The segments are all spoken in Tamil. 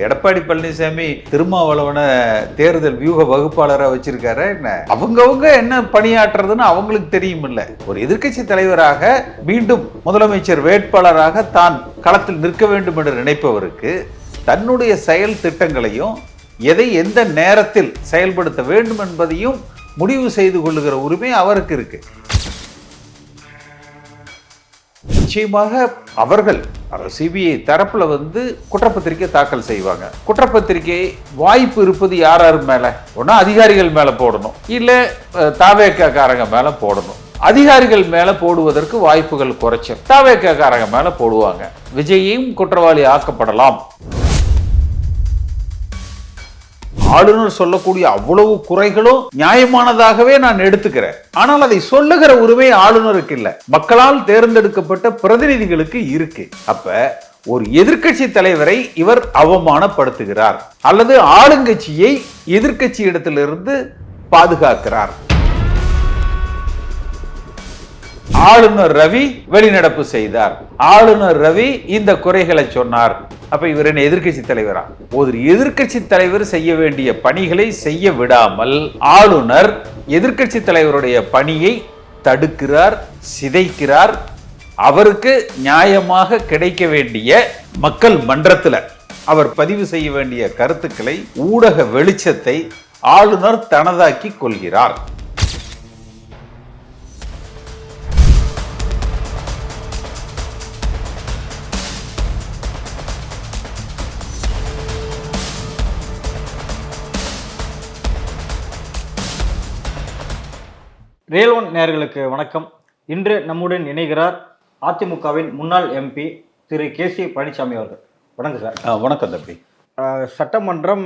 எடப்பாடி பழனிசாமி திருமாவளவனை தேர்தல் வியூக வகுப்பாளராக வச்சிருக்காரு. என்ன அவங்கவுங்க என்ன பணியாற்றுறதுன்னு அவங்களுக்கு தெரியும். இல்ல ஒரு எதிர்க்கட்சி தலைவராக மீண்டும் முதலமைச்சர் வேட்பாளராக தான் களத்தில் நிற்க வேண்டும் என்று நினைப்பவருக்கு தன்னுடைய செயல் திட்டங்களையும் எதை எந்த நேரத்தில் செயல்படுத்த வேண்டும் என்பதையும் முடிவு செய்து கொள்ளுகிற உரிமை அவருக்கு இருக்கு. நிச்சயமாக அவர்கள் சிபிஐ தரப்புல குற்றப்பத்திரிகை தாக்கல் செய்வாங்க. குற்றப்பத்திரிகை வாய்ப்பு இருப்பது யார் மேல? ஒன்னா அதிகாரிகள் மேல போடணும், இல்ல தாவேக்காரங்க மேல போடணும். அதிகாரிகள் மேல போடுவதற்கு வாய்ப்புகள் குறைச்சல், தாவேக்காரங்க மேல போடுவாங்க. விஜயும் குற்றவாளி ஆக்கப்படலாம். ஆளுநர் சொல்லக்கூடிய அவ்வளவு குறைகளும் நியாயமானதாகவே நான் எடுத்துக்கிறேன். ஆனால் அதை சொல்லுகிற உரிமை ஆளுநருக்கு இல்ல, மக்களால் தேர்ந்தெடுக்கப்பட்ட பிரதிநிதிகளுக்கு இருக்கு. அப்ப ஒரு எதிர்க்கட்சி தலைவரை இவர் அவமானப்படுத்துகிறார் அல்லது ஆளுங்கட்சியை எதிர்க்கட்சி இடத்திலிருந்து பாதுகாக்கிறார். ஆளுநர் ரவி வெளிநடப்பு செய்தார், ஆளுநர் ரவி இந்த குறைகளை சொன்னார். அப்ப இவர் என்ன எதிர்க்கட்சி தலைவரா? ஒரு எதிர்க்கட்சி தலைவர் செய்ய வேண்டிய பணிகளை செய்ய விடாமல் ஆளுநர் எதிர்க்கட்சி தலைவருடைய பணியை தடுக்கிறார், சிதைக்கிறார். அவருக்கு நியாயமாக கிடைக்க வேண்டிய மக்கள் மன்றத்தில் அவர் பதிவு செய்ய வேண்டிய கருத்துக்களை, ஊடக வெளிச்சத்தை ஆளுநர் தனதாக்கி கொள்கிறார். ரியல் ஒன் நேயர்களுக்கு வணக்கம். இன்று நம்முடன் இணைகிறார் அதிமுகவின் முன்னாள் எம்பி திரு கேசி பழனிசாமி அவர்கள். வணக்கம் சார். வணக்கம் தம்பி. சட்டமன்றம்,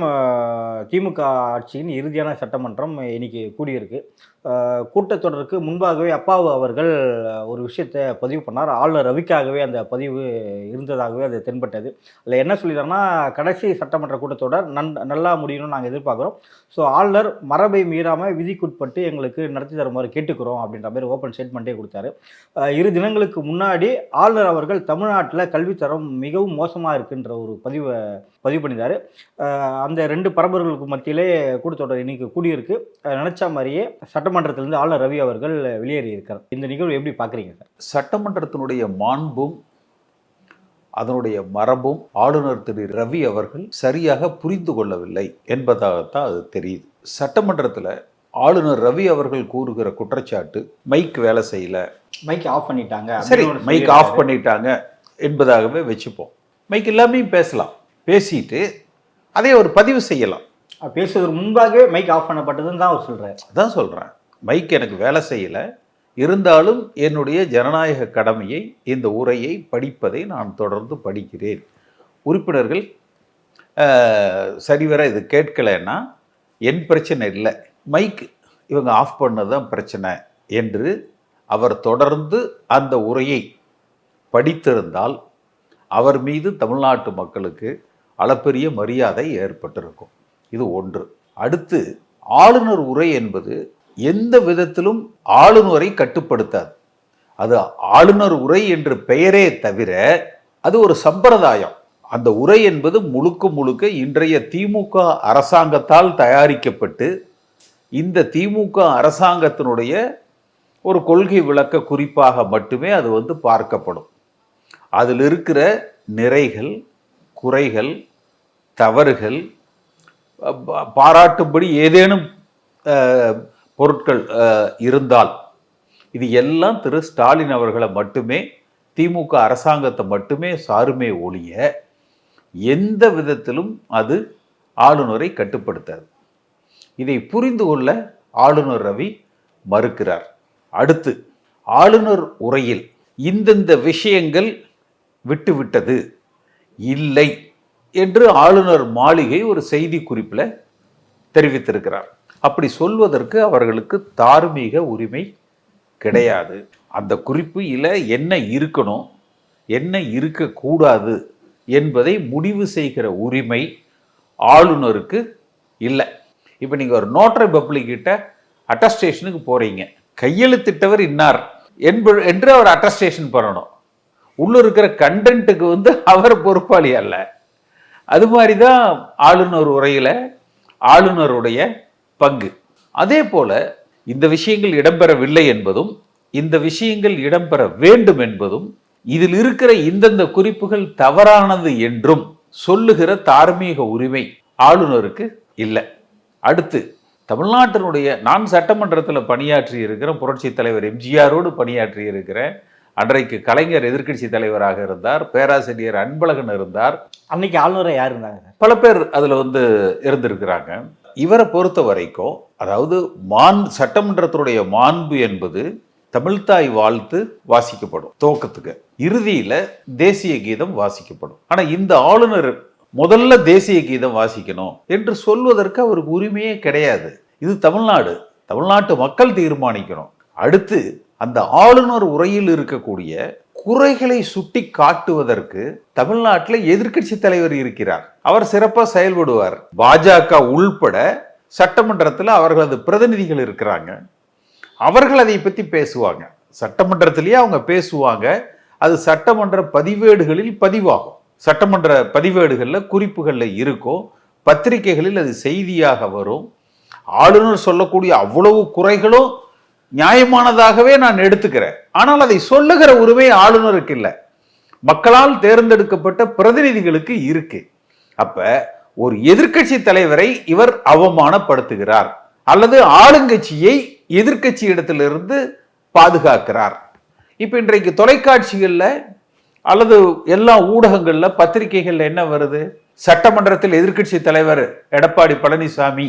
திமுக ஆட்சியின் இறுதியான சட்டமன்றம் இன்னைக்கு கூடியிருக்கு. கூட்டத்தொடருக்கு முன்பாகவே அப்பாவு அவர்கள் ஒரு விஷயத்தை பதிவு பண்ணார். ஆளுநர் ரவிக்காகவே அந்த பதிவு இருந்ததாகவே அது தென்பட்டது. அதில் என்ன சொல்லிடுறாங்கன்னா, கடைசி சட்டமன்ற கூட்டத்தொடர் நல்லா முடியணும்னு நாங்கள் எதிர்பார்க்குறோம். ஸோ ஆளுநர் மரபை மீறாமல் விதிக்குட்பட்டு எங்களுக்கு நடத்தி தருமாறு கேட்டுக்கிறோம் அப்படின்ற மாதிரி ஓப்பன் ஸ்டேட்மெண்ட்டே கொடுத்தாரு. 2 தினங்களுக்கு முன்னாடி ஆளுநர் அவர்கள் தமிழ்நாட்டில் கல்வித்தரம் மிகவும் மோசமாக இருக்குன்ற ஒரு பதிவு பண்ணியிருந்தார். அந்த 2 பரபரப்புகளுக்கு மத்தியிலே கூட்டத்தொடர் இன்னைக்கு கூடியிருக்கு. நினைச்ச மாதிரியே சட்டமன்றத்திலிருந்து ஆளுநர் ரவி அவர்கள் வெளியேறி இருக்கார். இந்த நிகழ்வு எப்படி பார்க்குறீங்க சார்? சட்டமன்றத்தினுடைய மாண்பும் அதனுடைய மரபும் ஆளுநர் திரு ரவி அவர்கள் சரியாக புரிந்து கொள்ளவில்லை என்பதாகத்தான் அது தெரியுது. சட்டமன்றத்தில் ஆளுநர் ரவி அவர்கள் கூறுகிற குற்றச்சாட்டு மைக் வேலை செய்யல, மைக் ஆஃப் பண்ணிட்டாங்க, சரி மைக் ஆஃப் பண்ணிட்டாங்க என்பதாகவே வச்சுப்போம். மைக் எல்லாமே பேசலாம், பேசிட்டு அதை ஒரு பதிவு செய்யலாம். பேசுவதற்கு முன்பாகவே மைக் ஆஃப் பண்ணப்பட்டதுன்னு தான் அவர் சொல்கிறார். அதான் சொல்கிறேன், மைக் எனக்கு வேலை செய்யலை, இருந்தாலும் என்னுடைய ஜனநாயக கடமையை, இந்த உரையை படிப்பதை நான் தொடர்ந்து படிக்கிறேன். உறுப்பினர்கள் சரிவர இது கேட்கலைன்னா என் பிரச்சனை இல்லை, மைக் இவங்க ஆஃப் பண்ணதான் பிரச்சனை என்று அவர் தொடர்ந்து அந்த உரையை படித்திருந்தால் அவர் மீது தமிழ்நாட்டு மக்களுக்கு அளப்பரிய மரியாதை ஏற்பட்டிருக்கும். இது ஒன்று. அடுத்து, ஆளுநர் உரை என்பது எந்த விதத்திலும் ஆளுநரை கட்டுப்படுத்தாது. அது ஆளுநர் உரை என்று பெயரே தவிர அது ஒரு சம்பிரதாயம். அந்த உரை என்பது முழுக்க முழுக்க இன்றைய திமுக அரசாங்கத்தால் தயாரிக்கப்பட்டு இந்த திமுக அரசாங்கத்தினுடைய ஒரு கொள்கை விளக்க குறிப்பாக மட்டுமே அது பார்க்கப்படும். அதில் இருக்கிற நிறைகள், குறைகள், தவறுகள், பாராட்டும்படி ஏதேனும் பொருட்கள் இருந்தால் இது எல்லாம் திரு ஸ்டாலின் அவர்களை மட்டுமே, திமுக அரசாங்கத்தை மட்டுமே சாருமே ஒழிய எந்த விதத்திலும் அது ஆளுநரை கட்டுப்படுத்தாது. இதை புரிந்து கொள்ள ஆளுநர் ரவி மறுக்கிறார். அடுத்து, ஆளுநர் உரையில் இந்தந்த விஷயங்கள் விட்டுவிட்டது இல்லை என்று ஆளுநர் மாளிகை ஒரு செய்தி குறிப்பில் தெரிவித்திருக்கிறார். அப்படி சொல்வதற்கு அவர்களுக்கு தார்மீக உரிமை கிடையாது. அந்த குறிப்பில் என்ன இருக்கணும், என்ன இருக்கக்கூடாது என்பதை முடிவு செய்கிற உரிமை ஆளுநருக்கு இல்லை. இப்போ நீங்கள் ஒரு நோட்டரி பப்ளிக் கிட்ட அட்டஸ்டேஷனுக்கு போகிறீங்க, கையெழுத்திட்டவர் இன்னார் என்று அவர் அட்டஸ்டேஷன் பண்ணணும். உள்ள இருக்கிற கண்டென்ட்டுக்கு அவர் பொறுப்பாளி அல்ல. அது மாதிரி தான் ஆளுநர் உரையில ஆளுநருடைய பங்கு. அதே போல இந்த விஷயங்கள் இடம்பெறவில்லை என்பதும் இந்த விஷயங்கள் இடம்பெற வேண்டும் என்பதும் இதில் இருக்கிற இந்தந்த குறிப்புகள் தவறானது என்றும் சொல்லுகிற தார்மீக உரிமை ஆளுநருக்கு இல்லை. அடுத்து தமிழ்நாட்டினுடைய நான் சட்டமன்றத்தில் பணியாற்றி இருக்கிற புரட்சி தலைவர் எம்ஜிஆரோடு பணியாற்றி இருக்கிறேன். அன்றைக்கு கலைஞர் எதிர்க்கட்சி தலைவராக இருந்தார், பேராசிரியர் அன்பழகன் இருந்தார். அன்னைக்கு ஆளுநரை யார் இருந்தாங்க? பல பேர் அதுல இருந்திருக்கிறாங்க. இவரை பொறுத்த வரைக்கும் அதாவது சட்டமன்றத்தினுடைய மாண்பு என்பது தமிழ்தாய் வாழ்த்து வாசிக்கப்படும் துவக்கத்துக்கு, இறுதியில தேசிய கீதம் வாசிக்கப்படும். ஆனா இந்த ஆளுநர் முதல்ல தேசிய கீதம் வாசிக்கணும் என்று சொல்வதற்கு அவருக்கு உரிமையே கிடையாது. இது தமிழ்நாட்டு மக்கள் தீர்மானிக்கணும். அடுத்து அந்த ஆளுநர் உரையில் இருக்கக்கூடிய குறைகளை சுட்டி காட்டுவதற்கு தமிழ்நாட்டில் எதிர்க்கட்சி தலைவர் இருக்கிறார். அவர் சிறப்பாக செயல்படுவார். பாஜக உள்பட சட்டமன்றத்தில் அவர்களது பிரதிநிதிகள் இருக்கிறாங்க. அவர்கள் அதை பற்றி பேசுவாங்க. சட்டமன்றத்திலேயே அவங்க பேசுவாங்க. அது சட்டமன்ற பதிவேடுகளில் பதிவாகும். சட்டமன்ற பதிவேடுகளில் குறிப்புகளில் இருக்கும். பத்திரிகைகளில் அது செய்தியாக வரும். ஆளுநர் சொல்லக்கூடிய அவ்வளவு குறைகளும் நியாயமானதாகவே நான் எடுத்துக்கிறேன். ஆனால் அதை சொல்லுகிற உரிமை ஆளுநருக்கு இல்லை, மக்களால் தேர்ந்தெடுக்கப்பட்ட பிரதிநிதிகளுக்கு இருக்கு. அப்ப ஒரு எதிர்க்கட்சி தலைவரை இவர் அவமானப்படுத்துகிறார் அல்லது ஆளுங்கட்சியை எதிர்க்கட்சி இடத்திலிருந்து பாதுகாக்கிறார். இப்ப இன்றைக்கு தொலைக்காட்சிகள்ல அல்லது எல்லா ஊடகங்கள்ல பத்திரிகைகள்ல என்ன வருது? சட்டமன்றத்தில் எதிர்க்கட்சி தலைவர் எடப்பாடி பழனிசாமி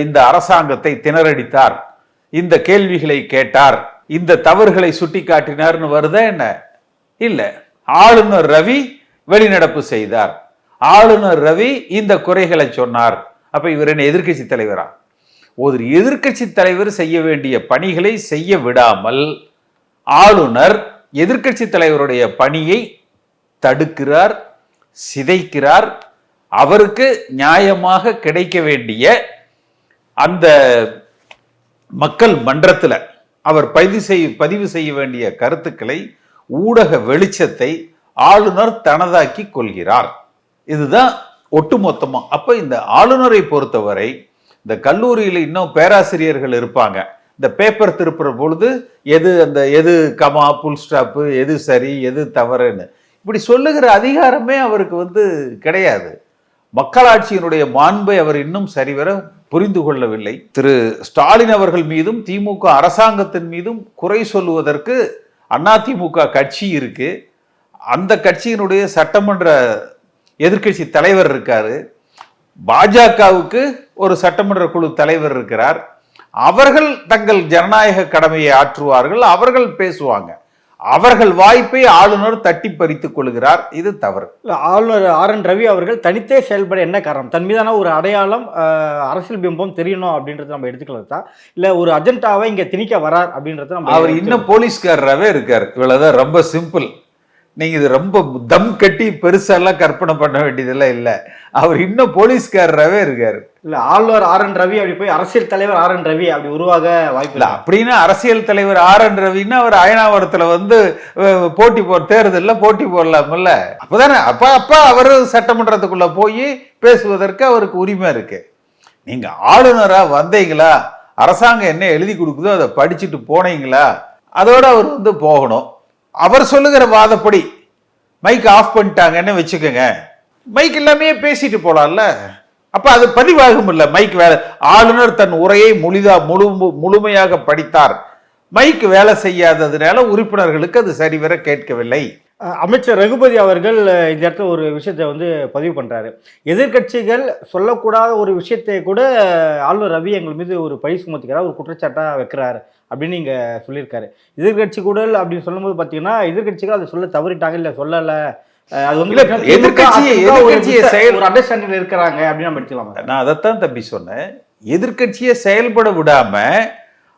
இந்த அரசாங்கத்தை திணறடித்தார், இந்த கேள்விகளை கேட்டார், இந்த தவறுகளை சுட்டி காட்டினார்னு வருதா என்ன? இல்ல. ஆளுநர் ரவி வெளிநடப்பு செய்தார், ஆளுநர் ரவி இந்த குறைகளை சொன்னார். அப்ப இவர் என்ன எதிர்க்கட்சி தலைவரா? ஒரு எதிர்க்கட்சி தலைவர் செய்ய வேண்டிய பணிகளை செய்ய விடாமல் ஆளுநர் எதிர்க்கட்சி தலைவருடைய பணியை தடுக்கிறார், சிதைக்கிறார். அவருக்கு நியாயமாக கிடைக்க வேண்டிய அந்த மக்கள் மன்றத்தில் அவர் பதிவு செய்ய வேண்டிய கருத்துக்களை, ஊடக வெளிச்சத்தை ஆளுநர் தனதாக்கி கொள்கிறார். இதுதான் ஒட்டுமொத்தமா. அப்ப இந்த ஆளுநரை பொறுத்தவரை இந்த கல்லூரியில் இன்னும் பேராசிரியர்கள் இருப்பாங்க. இந்த பேப்பர் திருப்புற பொழுது எது கமா புல் ஸ்டாப்பு, எது சரி எது தவறுன்னு இப்படி சொல்லுகிற அதிகாரமே அவருக்கு கிடையாது. மக்களாட்சியினுடைய மாண்பை அவர் இன்னும் சரிவர புரிந்து கொள்ளவில்லை. திரு ஸ்டாலின் அவர்கள் மீதும் திமுக அரசாங்கத்தின் மீதும் குறை சொல்லுவதற்கு அதிமுக கட்சி இருக்கு. அந்த கட்சியினுடைய சட்டமன்ற எதிர்க்கட்சி தலைவர் இருக்காரு. பாஜகவுக்கு ஒரு சட்டமன்ற குழு தலைவர் இருக்கிறார். அவர்கள் தங்கள் ஜனநாயக கடமையை ஆற்றுவார்கள், அவர்கள் பேசுவாங்க. அவர்கள் வாய்ப்பை ஆளுநர் தட்டி பறித்துக் கொள்கிறார். இது தவறு. ஆளுநர் RN ரவி அவர்கள் தனித்தே செயல்பட என்ன காரணம்? தன் மீதான ஒரு அடையாளம், அரசியல் பிம்பம் தெரியணும் அப்படின்றத நம்ம எடுத்துக்கலாம். இல்ல ஒரு அஜெண்டாவை இங்க திணிக்க வரார் அப்படின்றத அவர் இன்னும் போலீஸ்காரராகவே இருக்காரு. இவ்வளவுதான், ரொம்ப சிம்பிள். நீங்க இது ரொம்ப தம் கட்டி பெருசாலாம் கற்பனை பண்ண வேண்டியதெல்லாம் இல்லை. அவர் இன்னும் போலீஸ்காரராகவே இருக்காரு. இல்ல ஆளுநர் RN ரவி அப்படி போய் அரசியல் தலைவர் RN ரவி அப்படி உருவாக வாய்ப்பு இல்லை. அப்படின்னா அரசியல் தலைவர் RN ரவின்னா அவர் அயனாவரத்துல போட்டி தேர்தலில் போட்டி போடலாம்ல. அப்பதானே அப்ப அவரு சட்டமன்றத்துக்குள்ள போய் பேசுவதற்கு அவருக்கு உரிமை இருக்கு. நீங்க ஆளுநரா வந்தீங்களா, அரசாங்கம் என்ன எழுதி கொடுக்குதோ அதை படிச்சுட்டு போனீங்களா, அதோட அவர் போகணும். அவர் சொல்லுகிற வாதப்படி மைக் ஆஃப் பண்ணிட்டாங்கன்னு வச்சுக்கோங்க, மைக் எல்லாமே பேசிட்டு போலாம்ல. அப்ப அது பதிவாகும் இல்ல. மைக் வேலை, ஆளுநர் தன் உரையை முழுமையாக படித்தார், மைக் வேலை செய்யாததுனால உறுப்பினர்களுக்கு அது சரிவர கேட்கவில்லை. அமைச்சர் ரகுபதி அவர்கள் இந்த இடத்துல ஒரு விஷயத்தை பதிவு பண்றாரு. எதிர்கட்சிகள் சொல்லக்கூடாத ஒரு விஷயத்தை கூட ஆளுநர் ரவி எங்கள் மீது ஒரு பழி சுமத்துக்கிறார், ஒரு குற்றச்சாட்டா வைக்கிறார் அப்படின்னு நீங்க சொல்லியிருக்காரு. எதிர்கட்சி கூடல் அப்படின்னு சொல்லும்போது பாத்தீங்கன்னா எதிர்கட்சிகள் அதை சொல்ல தவறிட்டாங்க, இல்ல சொல்லல, அது இருக்கிறாங்க அப்படின்னு நம்ம எடுத்துக்கலாம். நான் அதைத்தான் தம்பி சொன்னேன். எதிர்கட்சியை செயல்பட விடாம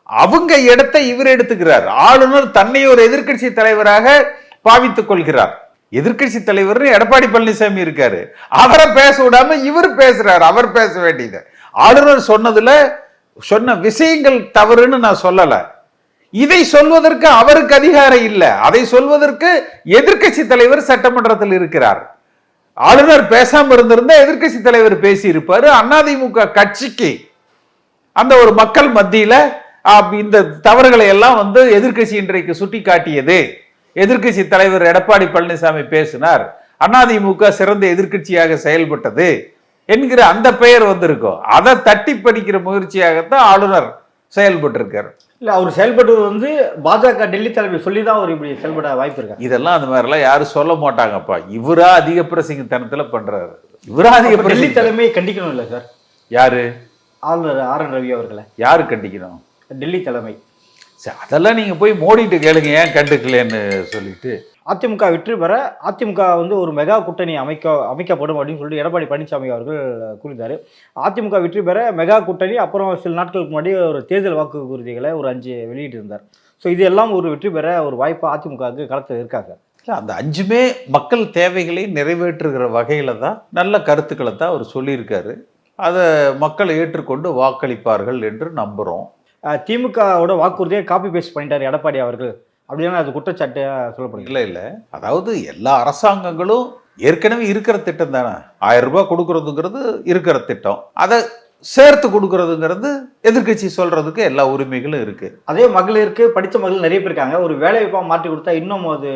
அவங்க இடத்தை இவர் எடுத்துக்கிறார். ஆளுநர் தன்னை ஒரு எதிர்கட்சி தலைவராக பாவித்துக் கொள்கிறார். எதிர்கட்சி தலைவர் எடப்பாடி பழனிசாமி இருக்காரு, அவரை பேச விடாம இவர் பேசுறாரு. அவர் பேச வேண்டியது. ஆளுநர் சொன்ன விஷயங்கள் தவறுன்னு நான் சொல்லல. இதை சொல்வதற்கு அவருக்கு அதிகாரம் இல்லை. அதை சொல்வதற்கு எதிர்கட்சி தலைவர் சட்டமன்றத்தில் இருக்கிறார். ஆளுநர் பேசாம இருந்திருந்தா எதிர்க்கட்சி தலைவர் பேசி இருப்பாரு. அதிமுக கட்சிக்கு அந்த ஒரு மக்கள் மத்தியில இந்த தவறுகளை எல்லாம் வந்து எதிர்க்கட்சி இன்றைக்கு சுட்டி காட்டியது. எதிர்க்கட்சி தலைவர் எடப்பாடி பழனிசாமி பேசினார், அதிமுக சிறந்த எதிர்க்கட்சியாக செயல்பட்டது என்கிற அந்த பெயர் வந்திருக்கும். அதை தட்டி படிக்கிற முயற்சியாகத்தான் ஆளுநர் செயல்பட்டு இருக்காரு. இல்ல அவர் செயல்படுவது வந்து பாஜக டெல்லி தலைமை சொல்லிதான் அவர் இப்படி செயல்பட வாய்ப்பு இருக்கு. இதெல்லாம் அந்த மாதிரிலாம் யாரும் சொல்ல மாட்டாங்கப்பா. இவரா அதிக பிரசங்கத்தனத்துல பண்றாரு. இவரா அதிக டெல்லி தலைமையை கண்டிக்கணும் இல்ல சார்? யாரு? ஆளுநர் ஆர்.என். ரவி அவர்களை யாரு கண்டிக்கணும்? டெல்லி தலைமை. அதெல்லாம் நீங்க போய் மோடிட்டு கேளுங்க ஏன் கண்டுக்கலன்னு சொல்லிட்டு. அதிமுக வெற்றி பெற அதிமுக வந்து ஒரு மெகா கூட்டணி அமைக்கப்படும் அப்படின்னு சொல்லிட்டு எடப்பாடி பழனிசாமி அவர்கள் கூறினார். அதிமுக வெற்றி பெற மெகா கூட்டணி, அப்புறம் சில நாட்களுக்கு முன்னாடி ஒரு தேர்தல் வாக்குறுதிகளை ஒரு 5 வெளியிட்டிருந்தார். ஸோ இது எல்லாம் ஒரு வெற்றி பெற ஒரு வாய்ப்பு அதிமுகவுக்கு களத்தில் இருக்காங்க. இல்லை, அந்த 5மே மக்கள் தேவைகளை நிறைவேற்றுகிற வகையில் தான் நல்ல கருத்துக்களை தான் அவர் சொல்லியிருக்காரு. அதை மக்கள் ஏற்றுக்கொண்டு வாக்களிப்பார்கள் என்று நம்புகிறோம். திமுகவோட வாக்குறுதியை காப்பி பேஸ்ட் பண்ணிட்டார் எடப்பாடி அவர்கள் அப்படின்னா அது குற்றச்சாட்டு சொல்லப்படுது. இல்லை, அதாவது எல்லா அரசாங்கங்களும் ஏற்கனவே இருக்கிற திட்டம் தானே. 1000 ரூபாய் கொடுக்கறதுங்கிறது இருக்கிற திட்டம். அதை சேர்த்து கொடுக்கறதுங்கிறது எதிர்கட்சி சொல்றதுக்கு எல்லா உரிமைகளும் இருக்கு. அதே மகளிருக்கு படித்த மகளிர் நிறைய பேர் இருக்காங்க. ஒரு வேலை வாய்ப்பாக மாற்றி கொடுத்தா இன்னும் அது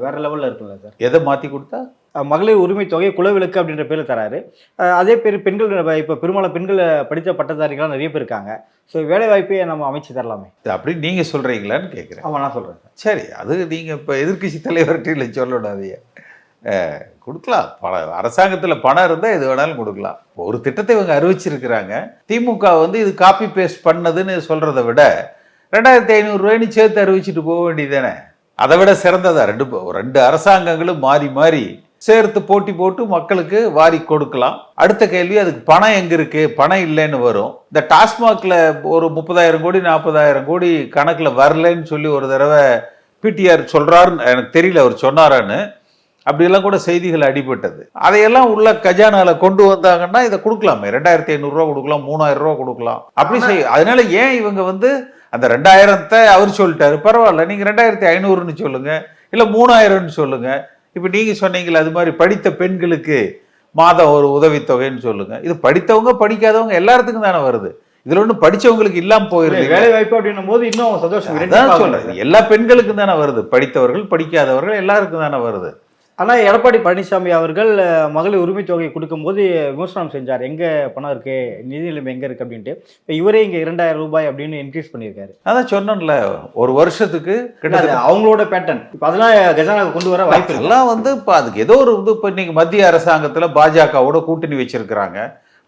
வேற லெவலில் இருக்குல்ல சார்? எதை மாற்றி கொடுத்தா? மகளிர் உரிமை தொகை குலவிலக்கு அப்படின்ற பேரில் தராரு. அதே பேர் பெண்கள் இப்போ பெரும்பாலும் பெண்கள் படித்த பட்டதாரிகள்லாம் நிறைய பேர் இருக்காங்க. ஸோ வேலை வாய்ப்பே நம்ம அமைச்சு தரலாமே அப்படி நீங்க சொல்றீங்களான்னு கேட்குறேன். ஆமாம், நான் சொல்கிறேன். சரி, அது நீங்க இப்போ எதிர்கட்சி தலைவர்கிட்ட சொல்லக்கூடாதீங்க. கொடுக்கலாம். அரசாங்கத்தில் பணம் இருந்தால் எது வேணாலும் கொடுக்கலாம். ஒரு திட்டத்தை இவங்க அறிவிச்சிருக்கிறாங்க. திமுக வந்து இது காப்பி பேஸ்ட் பண்ணதுன்னு சொல்றதை விட 2500 ரூபாய்னு சேர்த்து அறிவிச்சிட்டு போக வேண்டியதானே. அதை விட சிறந்ததா? ரெண்டு அரசாங்கங்களும் மாறி மாறி சேர்த்து போட்டி போட்டு மக்களுக்கு வாரி கொடுக்கலாம். அடுத்த கேள்வி, அதுக்கு பணம் எங்க இருக்கு? பணம் இல்லைன்னு வரும். இந்த டாஸ்மாக்ல ஒரு 30,000 கோடி 40,000 கோடி கணக்குல வரலன்னு சொல்லி ஒரு தடவை பிடிஆர் சொல்றாருன்னு எனக்கு தெரியல, அவர் சொன்னாரான்னு. அப்படியெல்லாம் கூட செய்திகள் அடிபட்டது. அதையெல்லாம் உள்ள கஜானால கொண்டு வந்தாங்கன்னா இதை கொடுக்கலாமே. 2500 ரூபா கொடுக்கலாம், 3000 ரூபா கொடுக்கலாம். அப்படி அதனால ஏன் இவங்க வந்து அந்த 2000 அவர் சொல்லிட்டாரு, பரவாயில்ல நீங்க 2500ன்னு சொல்லுங்க, இல்ல 3000ன்னு சொல்லுங்க. இப்ப நீங்க சொன்னீங்களா அது மாதிரி படித்த பெண்களுக்கு மாதம் ஒரு உதவித்தொகைன்னு சொல்லுங்க. இது படித்தவங்க படிக்காதவங்க எல்லாத்துக்கும் தானே வருது. இதுல ஒண்ணு படிச்சவங்களுக்கு இல்லாம போயிருது. வேலை வாய்ப்பு அப்படின்னும் போது இன்னும் சந்தோஷம் சொல்றேன். எல்லா பெண்களுக்கும் தானே வருது, படித்தவர்கள் படிக்காதவர்கள் எல்லாருக்கும் தானே வருது. ஆனால் எடப்பாடி பழனிசாமி அவர்கள் மகளிர் உரிமை தொகை கொடுக்கும்போது விமர்சனம் செஞ்சார், எங்கே பணம் இருக்கு, நிதி நிலைமை எங்கே இருக்கு அப்படின்ட்டு. இப்போ இவரே இங்கே 2000 ரூபாய் அப்படின்னு இன்க்ரீஸ் பண்ணியிருக்காரு. அதான் சொன்னேன்ல, ஒரு வருஷத்துக்கு கிட்டத்தட்ட அவங்களோட பேட்டர்ன். இப்போ அதெல்லாம் கஜானாவை கொண்டு வர வாய்ப்பு எல்லாம் வந்து இப்போ அதுக்கு ஏதோ ஒரு இது. இப்போ இன்னைக்கு மத்திய அரசாங்கத்தில் பாஜகவோட கூட்டணி வச்சிருக்கிறாங்க.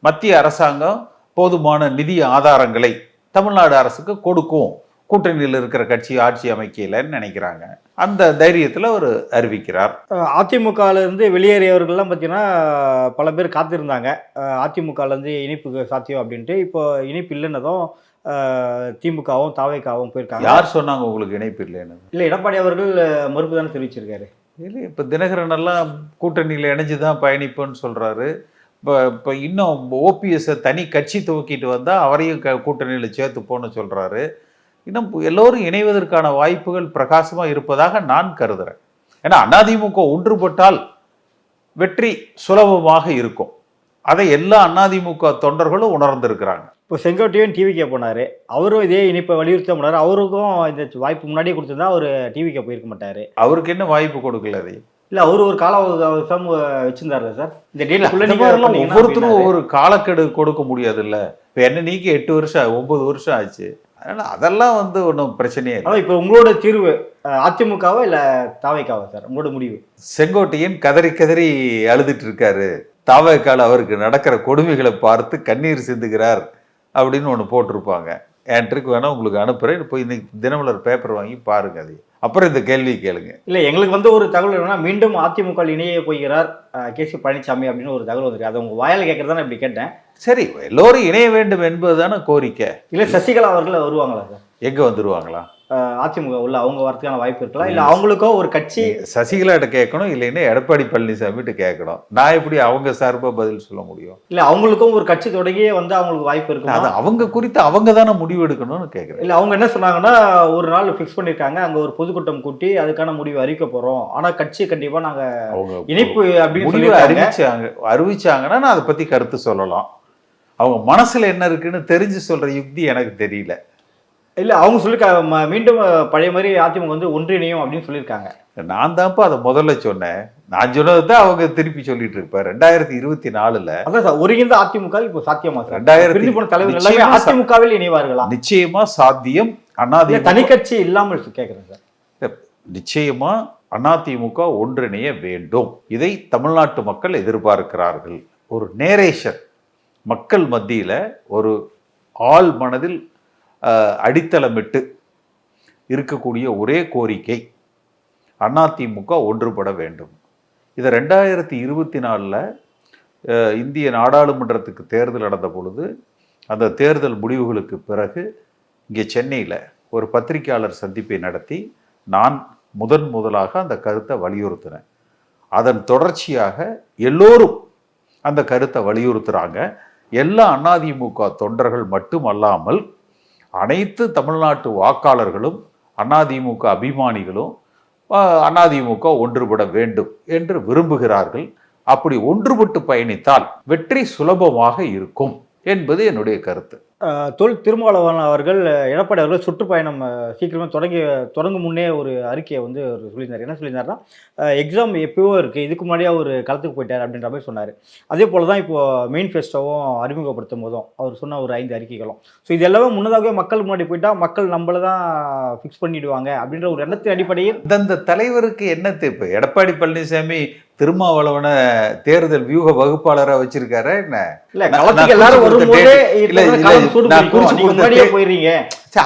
மத்திய அரசாங்கம் போதுமான நிதி ஆதாரங்களை தமிழ்நாடு அரசுக்கு கொடுக்கும், கூட்டணியில் இருக்கிற கட்சி ஆட்சி அமைக்கலன்னு நினைக்கிறாங்க. அந்த தைரியத்தில் அவர் அறிவிக்கிறார். அதிமுகலேருந்து வெளியேறியவர்கள்லாம் பார்த்தீங்கன்னா பல பேர் காத்திருந்தாங்க அதிமுகலேருந்து இணைப்புக்கு சாத்தியம் அப்படின்ட்டு. இப்போ இணைப்பு இல்லைன்னதும் திமுகவும் தாவேக்காவும் போயிருக்காங்க. யார் சொன்னாங்க உங்களுக்கு இணைப்பு இல்லைன்னு? இல்லை, எடப்பாடி அவர்கள் மறுப்பு தானே தெரிவிச்சிருக்காரு. இல்லை, இப்போ தினகரன் எல்லாம் கூட்டணியில் இணைஞ்சு தான் பயணிப்புன்னு சொல்கிறாரு. இப்போ இன்னும் ஓபிஎஸ்ஸை தனி கட்சி துவக்கிட்டு வந்தால் அவரையும் கூட்டணியில் சேர்த்து போன்னு சொல்கிறாரு. இன்னும் எல்லோரும் இணைவதற்கான வாய்ப்புகள் பிரகாசமாக இருப்பதாக நான் கருதுகிறேன். ஏன்னா அதிமுக ஒன்றுபட்டால் வெற்றி சுலபமாக இருக்கும். அதை எல்லா அதிமுக தொண்டர்களும் உணர்ந்திருக்கிறாங்க. இப்போ செங்கோட்டையன் டிவிக்கே போனார், அவரும் இதே இணைப்பை வலியுறுத்த போனார். அவருக்கும் இந்த வாய்ப்பு முன்னாடியே கொடுத்துருந்தா அவர் டிவிக்கே போயிருக்க மாட்டார். அவருக்கு என்ன வாய்ப்பு கொடுக்கல? அது இல்லை, அவரு ஒரு கால அவகாசம் வச்சிருந்தாரு சார். இந்த டேட்ல ஒவ்வொருத்தரும் ஒரு காலக்கெடு கொடுக்க முடியாது இல்லை. இப்போ என்ன நீக்கி 8 வருஷம் 9 வருஷம் ஆச்சு. அதனால அதெல்லாம் வந்து ஒன்றும் பிரச்சனையே இல்லை. இப்போ உங்களோட தீர்வு அதிமுகவா இல்லை தாவேக்காவா சார்? உங்களோட முடிவு? செங்கோட்டையன் கதறி கதறி அழுதுட்டு இருக்காரு. தாவேக்கால அவருக்கு நடக்கிற கொடுமைகளை பார்த்து கண்ணீர் சிந்துகிறார் அப்படின்னு ஒன்று போட்டிருப்பாங்க. என் ட்ரிக் வேணா உங்களுக்கு அனுப்புறேன். போய் இன்னைக்கு தினமலர் பேப்பர் வாங்கி பாருங்க. அது அப்புறம் இந்த கேள்வி கேளுங்க. இல்லை, எங்களுக்கு வந்து ஒரு தகவல் என்னன்னா, மீண்டும் அதிமுக இணைய போகிறார் கேசி பழனிசாமி அப்படின்னு ஒரு தகவல் வந்துருக்கு. அது உங்க வாயால் கேட்கறதானே இப்படி கேட்டேன். சரி, எல்லோரும் இணைய வேண்டும் என்பதுதானே கோரிக்கை. இல்லை, சசிகலா அவர்கள் வருவாங்களா சார்? எங்கே வந்துருவாங்களா? அதிமுக உள்ள அவங்க வரதுக்கான வாய்ப்பு இருக்கலாம், இல்லை அவங்களுக்கோ ஒரு கட்சி சசிகலாட்ட கேட்கணும், இல்லைன்னா எடப்பாடி பழனிசாமிட்டு கேட்கணும். நான் எப்படி அவங்க சார்பாக பதில் சொல்ல முடியும்? இல்லை அவங்களுக்கும் ஒரு கட்சி தொடங்கியே வந்து அவங்களுக்கு வாய்ப்பு இருக்கு. அது அவங்க குறித்து அவங்க தானே முடிவு எடுக்கணும்னு கேட்குறேன். இல்லை அவங்க என்ன சொன்னாங்கன்னா, ஒரு நாள் ஃபிக்ஸ் பண்ணியிருக்காங்க, அங்கே ஒரு பொதுக்கூட்டம் கூட்டி அதுக்கான முடிவு அறிவிக்க போகிறோம், ஆனால் கட்சி கண்டிப்பாக நாங்கள் அவங்க இணைப்பு அப்படின்னு முடிவு சொல்லி அறிவிச்சாங்கன்னா நான் அதை பற்றி கருத்து சொல்லலாம். அவங்க மனசுல என்ன இருக்குன்னு தெரிஞ்சு சொல்ற யுக்தி எனக்கு தெரியல. இல்லை அவங்க சொல்லியிருக்காங்க மீண்டும் பழைய மாதிரி அதிமுக வந்து ஒன்றிணையும் அப்படின்னு சொல்லியிருக்காங்க. நான் தான்ப்பா அதை முதல்ல சொன்னேன். நான் சொன்னது தான் அவங்க திருப்பி சொல்லிட்டு இருப்பார். 2024 அதான் சார், ஒருங்கிணைந்த அதிமுக இப்போ சாத்தியமா சார்? 2000 போன தலைவர்கள் எல்லாமே அதிமுகவில் இணைவார்களா? நிச்சயமா சாத்தியம். அதிமுக தனி கட்சி இல்லாமல் கேட்குறேன் சார். நிச்சயமா அதிமுக ஒன்றிணைய வேண்டும். இதை தமிழ்நாட்டு மக்கள் எதிர்பார்க்கிறார்கள். ஒரு நேரேஷன் மக்கள் மத்தியில் ஒரு ஆள் மனதில் அடித்தளமிட்டு இருக்கக்கூடிய ஒரே கோரிக்கை அதிமுக ஒன்றுபட வேண்டும். இதை 2024 இந்திய நாடாளுமன்றத்துக்கு தேர்தல் நடந்த பொழுது அந்த தேர்தல் முடிவுகளுக்கு பிறகு இங்கே சென்னையில் ஒரு பத்திரிகையாளர் சந்திப்பை நடத்தி நான் முதலாக அந்த கருத்தை வலியுறுத்தினேன். அதன் தொடர்ச்சியாக எல்லோரும் அந்த கருத்தை வலியுறுத்துகிறாங்க. எல்லா அதிமுக தொண்டர்கள் மட்டுமல்லாமல் அனைத்து தமிழ்நாட்டு வாக்காளர்களும் அதிமுக அபிமானிகளும் அதிமுக ஒன்றுபட வேண்டும் என்று விரும்புகிறார்கள். அப்படி ஒன்றுபட்டு பயணித்தால் வெற்றி சுலபமாக இருக்கும் என்பது என்னுடைய கருத்து. தொல் திருமாவளவன் அவர்கள் எடப்பாடி அவர்கள் சுற்றுப்பயணம் சீக்கிரமாக தொடங்கும் முன்னே ஒரு அறிக்கையை வந்து அவர் சொல்லியிருந்தார். என்ன சொல்லியிருந்தாருன்னா, எக்ஸாம் எப்போவோ இருக்குது, இதுக்கு முன்னாடியே ஒரு களத்துக்கு போயிட்டார் அப்படின்ற மாதிரி சொன்னார். அதே போல் தான் இப்போது மெயின்ஃபெஸ்டோவும் அறிமுகப்படுத்தும் போதும் அவர் சொன்ன ஒரு 5 அறிக்கைகளும். ஸோ இது எல்லாமே முன்னதாகவே மக்கள் முன்னாடி போயிட்டால் மக்கள் நம்மளை தான் ஃபிக்ஸ் பண்ணிவிடுவாங்க அப்படின்ற ஒரு எண்ணத்தின் அடிப்படையில் இந்த தலைவருக்கு என்ன இப்போ எடப்பாடி பழனிசாமி திருமாவளவனை தேர்தல் வியூக வகுப்பாளராக வச்சிருக்காரு என்ன? எல்லாரும் வரும்போதே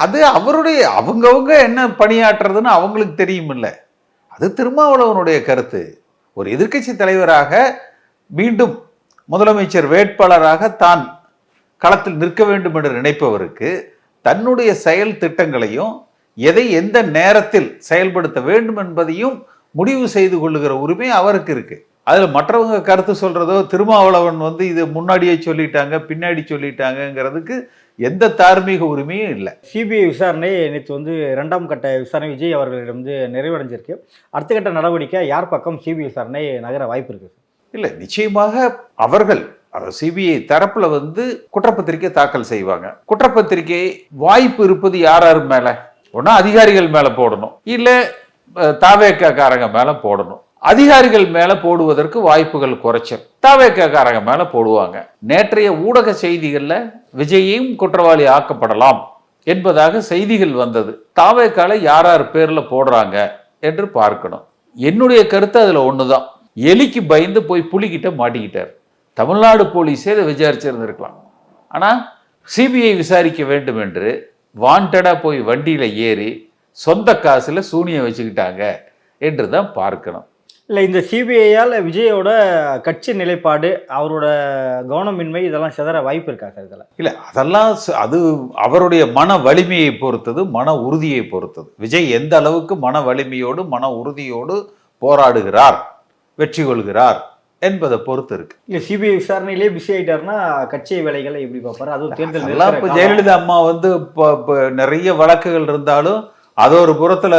அது அவருடைய அவங்கவுங்க என்ன பணியாற்றுறதுன்னு அவங்களுக்கு தெரியும் இல்ல. அது திருமாவளவனுடைய கருத்து. ஒரு எதிர்க்கட்சி தலைவராக மீண்டும் முதலமைச்சர் வேட்பாளராக தான் களத்தில் நிற்க வேண்டும் என்று நினைப்பவருக்கு தன்னுடைய செயல் திட்டங்களையும் எதை எந்த நேரத்தில் செயல்படுத்த வேண்டும் என்பதையும் முடிவு செய்து கொள்ளுகிற உரிமை அவருக்கு இருக்கு. அதுல மற்றவங்க கருத்து சொல்றதோ திருமாவளவன் வந்து இது முன்னாடியே சொல்லிட்டாங்க பின்னாடி சொல்லிட்டாங்கிறதுக்கு எந்த தார்மீக உரிமையும் இல்லை. சிபிஐ விசாரணை நேற்று வந்து 2ஆம் கட்ட விசாரணை விஜய் அவர்களிடம் வந்து நிறைவடைஞ்சிருக்கு. அடுத்த கட்ட நடவடிக்கை யார் பக்கம் சிபிஐ விசாரணை நகர வாய்ப்பு இருக்கு? இல்லை, நிச்சயமாக அவர்கள் சிபிஐ தரப்புல வந்து குற்றப்பத்திரிகை தாக்கல் செய்வாங்க. குற்றப்பத்திரிகை வாய்ப்பு இருப்பது யார் மேல? ஒன்னா அதிகாரிகள் மேல போடணும், இல்ல தாவேக்காரங்க மேல போடணும். அதிகாரிகள் மேல போடுவதற்கு வாய்ப்புகள் குறைச்சல், தாவேக்காரங்க மேல போடுவாங்க. நேற்றைய ஊடக செய்திகள்ல விஜயும் குற்றவாளி ஆக்கப்படலாம் என்பதாக செய்திகள் வந்தது. தாவேக்கால யார் பேர்ல போடுறாங்க என்று பார்க்கணும். என்னுடைய கருத்து அதுல ஒண்ணுதான். எலிக்கு பயந்து போய் புலிகிட்ட மாட்டிக்கிட்டார். தமிழ்நாடு போலீஸே இதை விசாரிச்சிருந்திருக்கலாம். ஆனா சிபிஐ விசாரிக்க வேண்டும் என்று வாண்டடா போய் வண்டியில ஏறி சொந்த காசுல சூனியம் வச்சுக்கிட்டாங்க என்று தான் பார்க்கணும். இல்லை, இந்த சிபிஐயால் விஜயோட கட்சி நிலைப்பாடு, அவரோட கவனமின்மை இதெல்லாம் சிதற வாய்ப்பு இருக்கா சார்? இதில் இல்லை, அதெல்லாம் அது அவருடைய மன வலிமையை பொறுத்தது, மன உறுதியை பொறுத்தது. விஜய் எந்த அளவுக்கு மன வலிமையோடு மன உறுதியோடு போராடுகிறார், வெற்றி கொள்கிறார் என்பதை பொறுத்து இருக்கு. இல்லை, சிபிஐ விசாரணையிலே பிஸி ஆகிட்டாருன்னா கட்சி வேலைகளை எப்படி பார்ப்பாரு? அதுவும் தேர்தல் எல்லாம் இப்போ ஜெயலலிதா அம்மா வந்து இப்போ நிறைய வழக்குகள் இருந்தாலும் அது ஒரு புறத்துல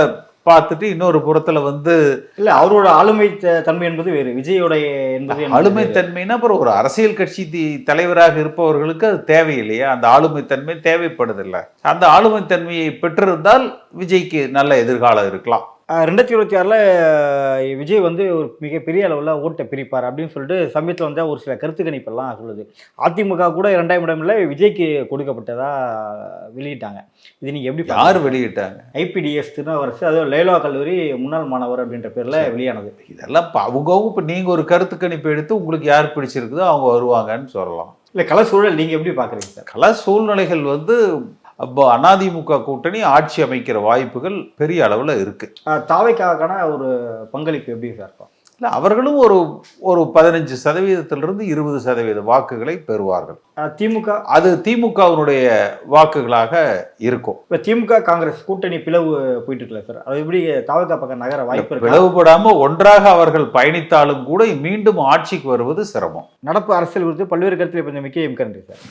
பார்த்துட்டு இன்னொரு புறத்துல வந்து இல்ல, அவரோட ஆளுமை தன்மை என்பது வேறு, விஜயோடைய என்பது ஆளுமை தன்மைன்னா அப்புறம் ஒரு அரசியல் கட்சி தலைவராக இருப்பவர்களுக்கு அது தேவையில்லையா? அந்த ஆளுமை தன்மை தேவைப்படுதில்லை. அந்த ஆளுமை தன்மையை பெற்றிருந்தால் விஜய்க்கு நல்ல எதிர்காலம் இருக்கலாம். 2026 விஜய் வந்து ஒரு மிகப்பெரிய அளவில் ஓட்டை பிரிப்பார் அப்படின்னு சொல்லிட்டு சமயத்தில் வந்து ஒரு சில கருத்து கணிப்பெல்லாம் சொல்லுது. அதிமுக கூட 2ஆம் இடம்ல விஜய்க்கு கொடுக்கப்பட்டதா வெளியிட்டாங்க. இது நீங்கள் எப்படி? யார் வெளியிட்டாங்க? ஐபிடிஎஸ் திருநாவரசு, அதுவும் லைலா கல்லூரி முன்னாள் மாணவர் அப்படின்ற பேரில் வெளியானது. இதெல்லாம் அவங்கவுங்க இப்போ நீங்கள் ஒரு கருத்து கணிப்பு எடுத்து உங்களுக்கு யார் பிடிச்சிருக்குதோ அவங்க வருவாங்கன்னு சொல்லலாம். இல்லை, கள சூழல் நீங்கள் எப்படி பார்க்குறீங்க சார்? கள சூழ்நிலைகள் வந்து அப்போ அதிமுக கூட்டணி ஆட்சி அமைக்கிற வாய்ப்புகள் பெரிய அளவில் இருக்கு. தாவைக்கான ஒரு பங்களிப்பு எப்படி சார் இருக்கும்? இல்லை, அவர்களும் ஒரு ஒரு 15% 20% வாக்குகளை பெறுவார்கள். திமுக அது திமுகவினுடைய வாக்குகளாக இருக்கும். இப்போ திமுக காங்கிரஸ் கூட்டணி பிளவு போயிட்டு இருக்குல்ல சார், அது எப்படி தாவக பக்கம் நகர வாய்ப்பு இருக்கு? பிளவுபடாம ஒன்றாக அவர்கள் பயணித்தாலும் கூட மீண்டும் ஆட்சிக்கு வருவது சிரமம். நடப்பு அரசியல் குறித்து பல்வேறு கருத்தில் இப்போ மிக்க எம் கரண்டி சார்.